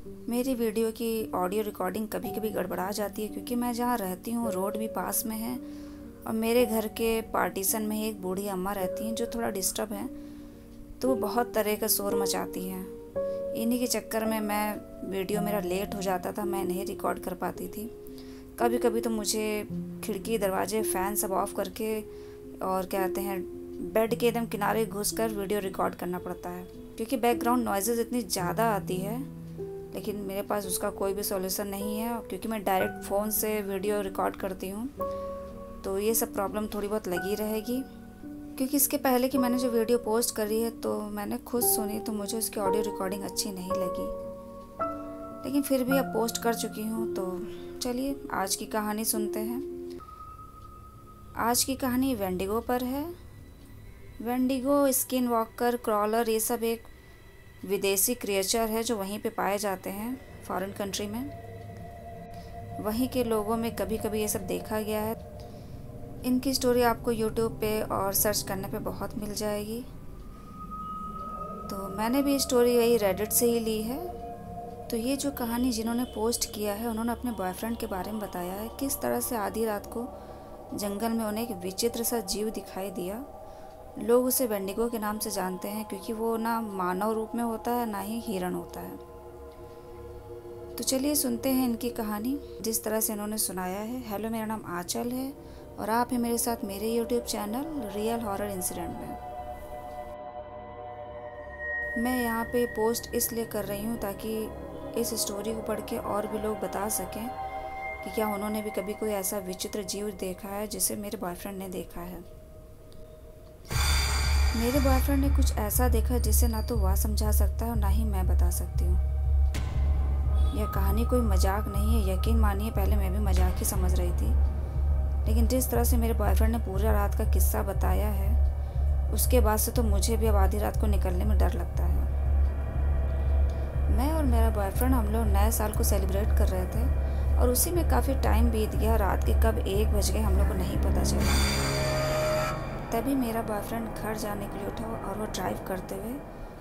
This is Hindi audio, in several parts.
मेरी वीडियो की ऑडियो रिकॉर्डिंग कभी कभी गड़बड़ा जाती है क्योंकि मैं जहाँ रहती हूँ रोड भी पास में है और मेरे घर के पार्टीशन में ही एक बूढ़ी अम्मा रहती हैं जो थोड़ा डिस्टर्ब हैं, तो वो बहुत तरह का शोर मचाती हैं। इन्हीं के चक्कर में मैं वीडियो मेरा लेट हो जाता था, मैं नहीं रिकॉर्ड कर पाती थी। कभी कभी तो मुझे खिड़की दरवाजे फ़ैन सब ऑफ करके और क्या कहते हैं बेड के एकदम किनारे घुसकर वीडियो रिकॉर्ड करना पड़ता है क्योंकि बैकग्राउंड नॉइज़ेस इतनी ज़्यादा आती है। लेकिन मेरे पास उसका कोई भी सॉल्यूशन नहीं है क्योंकि मैं डायरेक्ट फ़ोन से वीडियो रिकॉर्ड करती हूँ, तो ये सब प्रॉब्लम थोड़ी बहुत लगी रहेगी। क्योंकि इसके पहले कि मैंने जो वीडियो पोस्ट करी है तो मैंने खुद सुनी तो मुझे उसकी ऑडियो रिकॉर्डिंग अच्छी नहीं लगी, लेकिन फिर भी अब पोस्ट कर चुकी हूँ। तो चलिए आज की कहानी सुनते हैं। आज की कहानी वेंडिगो पर है। वेंडिगो, स्किन वॉकर, क्रॉलर, ये सब एक विदेशी क्रिएचर है जो वहीं पे पाए जाते हैं फॉरेन कंट्री में। वहीं के लोगों में कभी कभी ये सब देखा गया है। इनकी स्टोरी आपको यूट्यूब पे और सर्च करने पे बहुत मिल जाएगी। तो मैंने भी स्टोरी वही रेडिट से ही ली है। तो ये जो कहानी जिन्होंने पोस्ट किया है उन्होंने अपने बॉयफ्रेंड के बारे में बताया है, किस तरह से आधी रात को जंगल में उन्हें एक विचित्र सा जीव दिखाई दिया। लोग उसे वेंडिगो के नाम से जानते हैं क्योंकि वो ना मानव रूप में होता है ना ही हिरण होता है। तो चलिए सुनते हैं इनकी कहानी जिस तरह से इन्होंने सुनाया है। हेलो, मेरा नाम आंचल है और आप हैं मेरे साथ मेरे YouTube channel real horror incident में। मैं यहाँ पे पोस्ट इसलिए कर रही हूँ ताकि इस स्टोरी को पढ़ के और भी लोग बता सकें कि क्या उन्होंने भी कभी कोई ऐसा विचित्र जीव देखा है जिसे मेरे बॉयफ्रेंड ने देखा है। मेरे बॉयफ्रेंड ने कुछ ऐसा देखा जिसे ना तो वह समझा सकता है और ना ही मैं बता सकती हूँ। यह कहानी कोई मजाक नहीं है, यकीन मानिए पहले मैं भी मजाक ही समझ रही थी, लेकिन जिस तरह से मेरे बॉयफ्रेंड ने पूरा रात का किस्सा बताया है उसके बाद से तो मुझे भी अब आधी रात को निकलने में डर लगता है। मैं और मेरा बॉयफ्रेंड हम लोग नए साल को सेलिब्रेट कर रहे थे और उसी में काफ़ी टाइम बीत गया। रात के कब 1 बज गए हम लोग को नहीं पता चला। तभी मेरा बॉयफ्रेंड घर जाने के लिए उठा और वो ड्राइव करते हुए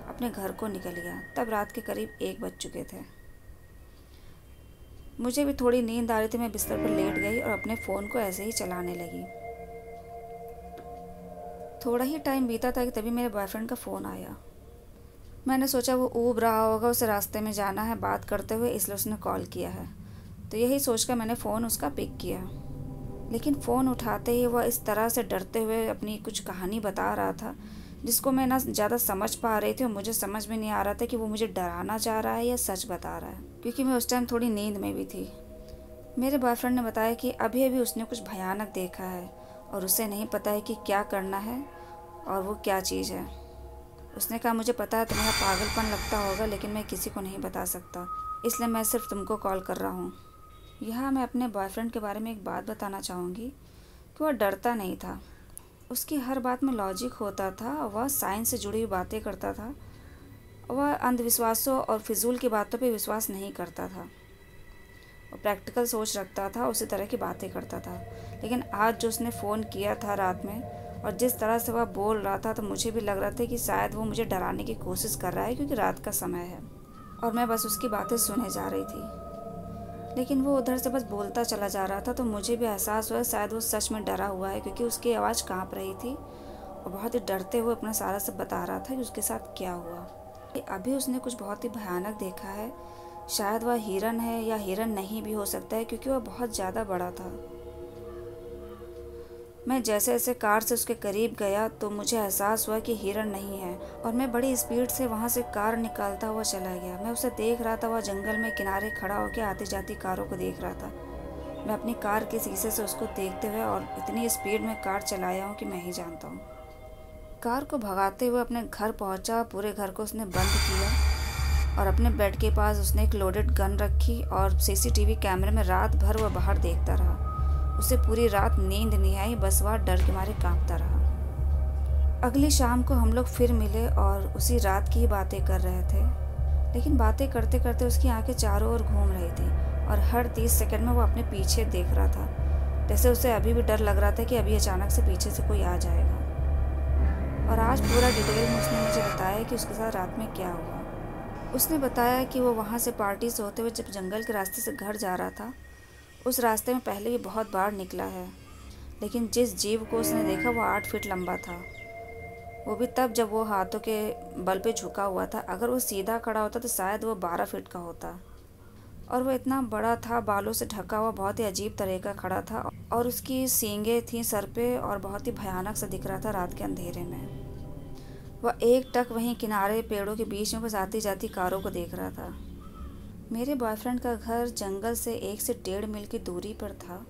अपने घर को निकल गया। तब रात के करीब 1 बज चुके थे। मुझे भी थोड़ी नींद आ रही थी, मैं बिस्तर पर लेट गई और अपने फ़ोन को ऐसे ही चलाने लगी। थोड़ा ही टाइम बीता था कि तभी मेरे बॉयफ्रेंड का फ़ोन आया। मैंने सोचा वो ऊब रहा होगा, उसे रास्ते में जाना है बात करते हुए, इसलिए उसने कॉल किया है। तो यही सोचकर मैंने फ़ोन उसका पिक किया, लेकिन फ़ोन उठाते ही वह इस तरह से डरते हुए अपनी कुछ कहानी बता रहा था जिसको मैं ना ज़्यादा समझ पा रही थी और मुझे समझ में नहीं आ रहा था कि वो मुझे डराना चाह रहा है या सच बता रहा है, क्योंकि मैं उस टाइम थोड़ी नींद में भी थी। मेरे बॉयफ्रेंड ने बताया कि अभी अभी उसने कुछ भयानक देखा है और उसे नहीं पता है कि क्या करना है और वो क्या चीज़ है। उसने कहा मुझे पता है तुम्हारा पागलपन लगता होगा, लेकिन मैं किसी को नहीं बता सकता, इसलिए मैं सिर्फ तुमको कॉल कर रहा हूँ। यहाँ मैं अपने बॉयफ्रेंड के बारे में एक बात बताना चाहूँगी कि वह डरता नहीं था। उसकी हर बात में लॉजिक होता था, वह साइंस से जुड़ी हुई बातें करता था। वह अंधविश्वासों और फिजूल की बातों पे विश्वास नहीं करता था। वो प्रैक्टिकल सोच रखता था, उसी तरह की बातें करता था। लेकिन आज जो उसने फ़ोन किया था रात में और जिस तरह से वह बोल रहा था तो मुझे भी लग रहा था कि शायद वो मुझे डराने की कोशिश कर रहा है, क्योंकि रात का समय है और मैं बस उसकी बातें सुने जा रही थी। लेकिन वो उधर से बस बोलता चला जा रहा था तो मुझे भी एहसास हुआ शायद वो सच में डरा हुआ है, क्योंकि उसकी आवाज़ काँप रही थी और बहुत ही डरते हुए अपना सारा सब बता रहा था कि उसके साथ क्या हुआ। अभी उसने कुछ बहुत ही भयानक देखा है। शायद वह हिरन है या हिरन नहीं भी हो सकता है, क्योंकि वह बहुत ज़्यादा बड़ा था। मैं जैसे जैसे कार से उसके करीब गया तो मुझे एहसास हुआ कि हिरन नहीं है और मैं बड़ी स्पीड से वहाँ से कार निकालता हुआ चला गया। मैं उसे देख रहा था, वह जंगल में किनारे खड़ा होकर आती जाती कारों को देख रहा था। मैं अपनी कार के शीशे से उसको देखते हुए और इतनी स्पीड में कार चलाया हूँ कि मैं ही जानता हूँ। कार को भगाते हुए अपने घर पहुँचा। पूरे घर को उसने बंद किया और अपने बेड के पास उसने एक लोडेड गन रखी और सीसीटीवी कैमरे में रात भर वह बाहर देखता रहा। उसे पूरी रात नींद नहीं आई, बस वह डर के मारे कांपता रहा। अगली शाम को हम लोग फिर मिले और उसी रात की ही बातें कर रहे थे, लेकिन बातें करते करते उसकी आंखें चारों ओर घूम रही थी और हर 30 सेकंड में वो अपने पीछे देख रहा था, जैसे उसे अभी भी डर लग रहा था कि अभी अचानक से पीछे से कोई आ जाएगा। और आज पूरा डिटेल में उसने मुझे बताया कि उसके साथ रात में क्या हुआ। उसने बताया कि वो वहाँ से पार्टी से होते हुए जब जंगल के रास्ते से घर जा रहा था, उस रास्ते में पहले भी बहुत बार निकला है, लेकिन जिस जीव को उसने देखा वो 8 फीट लंबा था। वो भी तब जब वो हाथों के बल पे झुका हुआ था। अगर वो सीधा खड़ा होता तो शायद वो 12 फीट का होता। और वो इतना बड़ा था, बालों से ढका हुआ, बहुत ही अजीब तरह का खड़ा था, और उसकी सींगें थी सर पे और बहुत ही भयानक सा दिख रहा था रात के अंधेरे में। वह एकटक वहीं किनारे पेड़ों के बीच में बस आती जाती कारों को देख रहा था। मेरे बॉयफ्रेंड का घर जंगल से 1 से 1.5 मील की दूरी पर था,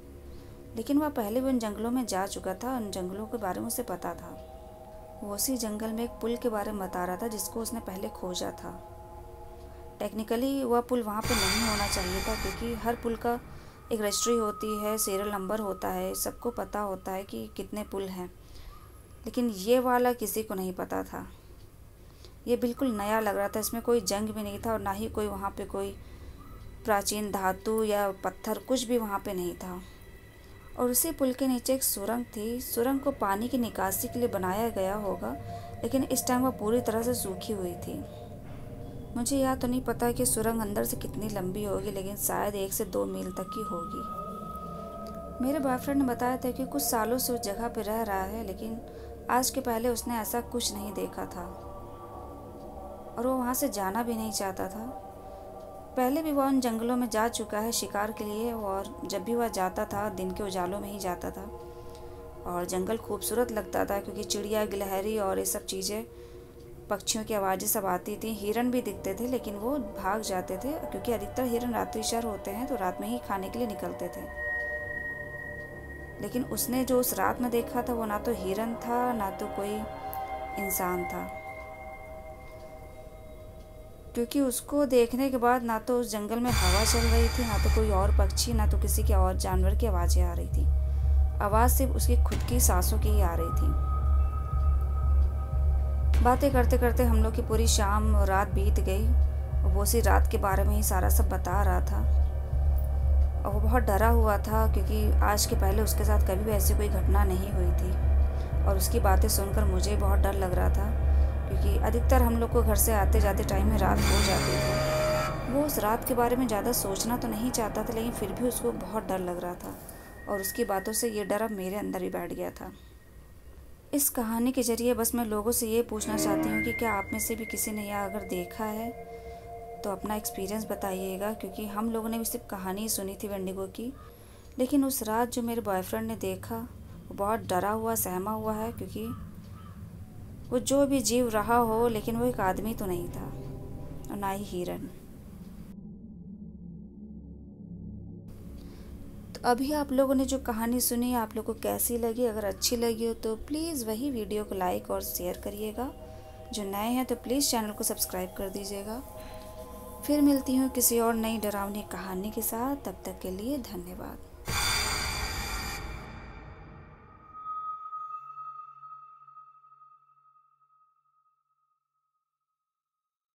लेकिन वह पहले भी उन जंगलों में जा चुका था। उन जंगलों के बारे में उसे पता था। वो उसी जंगल में एक पुल के बारे में बता रहा था जिसको उसने पहले खोजा था। टेक्निकली वह पुल वहाँ पे नहीं होना चाहिए था, क्योंकि हर पुल का एक रजिस्ट्री होती है, सीरियल नंबर होता है, सबको पता होता है कि कितने पुल हैं। लेकिन ये वाला किसी को नहीं पता था। ये बिल्कुल नया लग रहा था। इसमें कोई जंग भी नहीं था और ना ही कोई वहाँ पे कोई प्राचीन धातु या पत्थर, कुछ भी वहाँ पे नहीं था। और उसी पुल के नीचे एक सुरंग थी। सुरंग को पानी की निकासी के लिए बनाया गया होगा, लेकिन इस टाइम वह पूरी तरह से सूखी हुई थी। मुझे यह तो नहीं पता कि सुरंग अंदर से कितनी लंबी होगी, लेकिन शायद 1 से 2 मील तक की होगी। मेरे बॉयफ्रेंड ने बताया था कि कुछ सालों से उस जगह पर रह रहा है, लेकिन आज के पहले उसने ऐसा कुछ नहीं देखा था और वो वहाँ से जाना भी नहीं चाहता था। पहले भी वह उन जंगलों में जा चुका है शिकार के लिए, और जब भी वह जाता था दिन के उजालों में ही जाता था। और जंगल खूबसूरत लगता था, क्योंकि चिड़िया, गिलहरी और ये सब चीज़ें, पक्षियों की आवाज़ें सब आती थी। हिरन भी दिखते थे, लेकिन वो भाग जाते थे, क्योंकि अधिकतर हिरन रात्रिशर होते हैं, तो रात में ही खाने के लिए निकलते थे। लेकिन उसने जो उस रात में देखा था वो ना तो हिरन था, ना तो कोई इंसान था, क्योंकि उसको देखने के बाद ना तो उस जंगल में हवा चल रही थी, ना तो कोई और पक्षी, ना तो किसी के और जानवर की आवाज़ें आ रही थी। आवाज़ सिर्फ उसकी खुद की सांसों की ही आ रही थी। बातें करते करते हम लोग की पूरी शाम और रात बीत गई, और वो उसी रात के बारे में ही सारा सब बता रहा था। और वो बहुत डरा हुआ था, क्योंकि आज के पहले उसके साथ कभी भी ऐसी कोई घटना नहीं हुई थी। और उसकी बातें सुनकर मुझे बहुत डर लग रहा था, क्योंकि अधिकतर हम लोग को घर से आते जाते टाइम में रात हो जाती थी। वो उस रात के बारे में ज़्यादा सोचना तो नहीं चाहता था, लेकिन फिर भी उसको बहुत डर लग रहा था, और उसकी बातों से ये डर अब मेरे अंदर ही बैठ गया था। इस कहानी के ज़रिए बस मैं लोगों से ये पूछना चाहती हूँ कि क्या आप में से भी किसी ने यह अगर देखा है तो अपना एक्सपीरियंस बताइएगा, क्योंकि हम लोगों ने भी सिर्फ कहानी ही सुनी थी वेंडिगो की। लेकिन उस रात जो मेरे बॉयफ्रेंड ने देखा, वो बहुत डरा हुआ, सहमा हुआ है, क्योंकि वो जो भी जीव रहा हो, लेकिन वो एक आदमी तो नहीं था, और ना ही हिरन। तो अभी आप लोगों ने जो कहानी सुनी, आप लोगों को कैसी लगी? अगर अच्छी लगी हो तो प्लीज़ वही वीडियो को लाइक और शेयर करिएगा। जो नए हैं तो प्लीज़ चैनल को सब्सक्राइब कर दीजिएगा। फिर मिलती हूँ किसी और नई डरावनी कहानी के साथ। तब तक के लिए धन्यवाद।